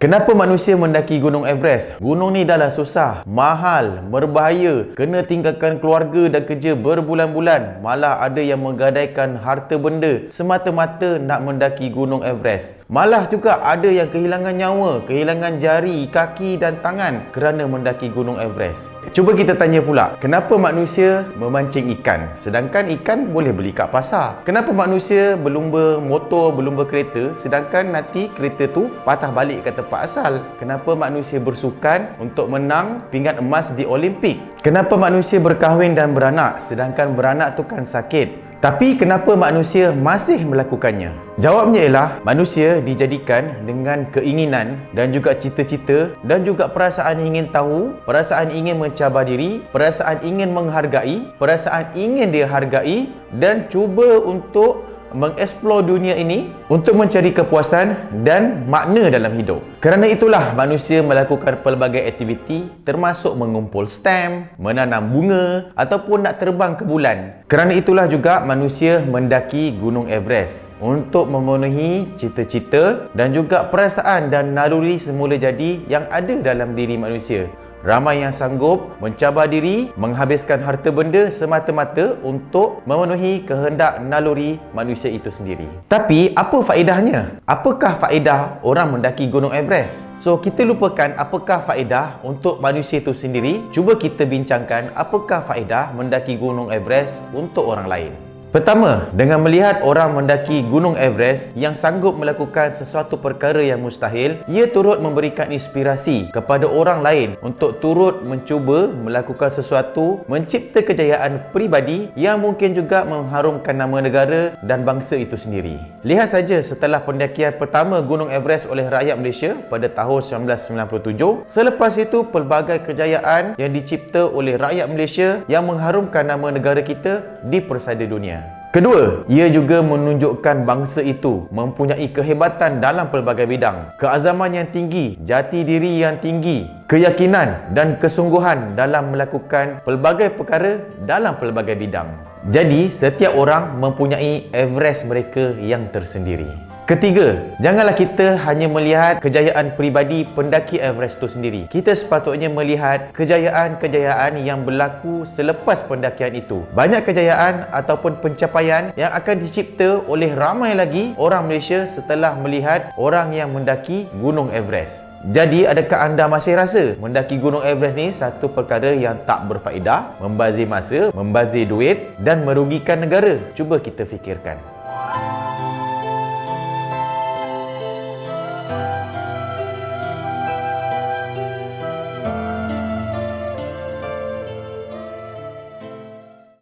Kenapa manusia mendaki Gunung Everest? Gunung ni dah lah susah, mahal, berbahaya, kena tinggalkan keluarga dan kerja berbulan-bulan. Malah ada yang menggadaikan harta benda semata-mata nak mendaki Gunung Everest. Malah juga ada yang kehilangan nyawa, kehilangan jari, kaki dan tangan kerana mendaki Gunung Everest. Cuba kita tanya pula, kenapa manusia memancing ikan sedangkan ikan boleh beli kat pasar? Kenapa manusia berlumba motor, berlumba kereta sedangkan nanti kereta tu patah balik kat tempat asal? Kenapa manusia bersukan untuk menang pinggan emas di Olimpik? Kenapa manusia berkahwin dan beranak sedangkan beranak tu kan sakit? Tapi kenapa manusia masih melakukannya? Jawabnya ialah manusia dijadikan dengan keinginan dan juga cita-cita dan juga perasaan ingin tahu, perasaan ingin mencabar diri, perasaan ingin menghargai, perasaan ingin dihargai dan cuba untuk mengeksplor dunia ini untuk mencari kepuasan dan makna dalam hidup. Kerana itulah manusia melakukan pelbagai aktiviti termasuk mengumpul stamp, menanam bunga ataupun nak terbang ke bulan. Kerana itulah juga manusia mendaki Gunung Everest untuk memenuhi cita-cita dan juga perasaan dan naluri semula jadi yang ada dalam diri manusia. Ramai yang sanggup mencabar diri, menghabiskan harta benda semata-mata untuk memenuhi kehendak naluri manusia itu sendiri. Tapi apa faedahnya? Apakah faedah orang mendaki Gunung Everest? So, kita lupakan apakah faedah untuk manusia itu sendiri. Cuba kita bincangkan apakah faedah mendaki Gunung Everest untuk orang lain. Pertama, dengan melihat orang mendaki Gunung Everest yang sanggup melakukan sesuatu perkara yang mustahil, ia turut memberikan inspirasi kepada orang lain untuk turut mencuba melakukan sesuatu, mencipta kejayaan peribadi yang mungkin juga mengharumkan nama negara dan bangsa itu sendiri. Lihat saja setelah pendakian pertama Gunung Everest oleh rakyat Malaysia pada tahun 1997, selepas itu pelbagai kejayaan yang dicipta oleh rakyat Malaysia yang mengharumkan nama negara kita di persada dunia. Kedua, ia juga menunjukkan bangsa itu mempunyai kehebatan dalam pelbagai bidang, keazaman yang tinggi, jati diri yang tinggi, keyakinan dan kesungguhan dalam melakukan pelbagai perkara dalam pelbagai bidang. Jadi, setiap orang mempunyai Everest mereka yang tersendiri. Ketiga, janganlah kita hanya melihat kejayaan peribadi pendaki Everest itu sendiri. Kita sepatutnya melihat kejayaan-kejayaan yang berlaku selepas pendakian itu. Banyak kejayaan ataupun pencapaian yang akan dicipta oleh ramai lagi orang Malaysia setelah melihat orang yang mendaki Gunung Everest. Jadi, adakah anda masih rasa mendaki Gunung Everest ni satu perkara yang tak berfaedah, membazir masa, membazir duit dan merugikan negara? Cuba kita fikirkan.